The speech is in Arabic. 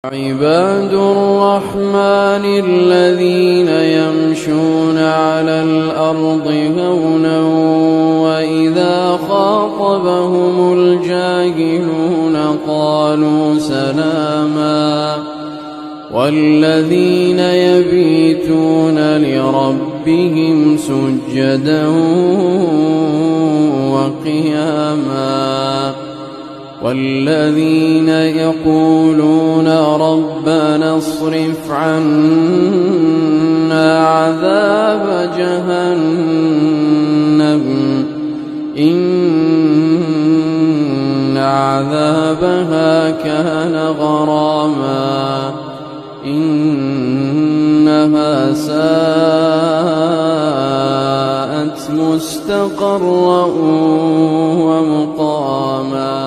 عباد الرحمن الذين يمشون على الأرض هونا وإذا خاطبهم الجاهلون قالوا سلاما والذين يبيتون لربهم سجدا وقياما والذين يقولون ربنا اصرف عنا عذاب جهنم إن عذابها كان غراما إنها ساءت مستقرا ومقاما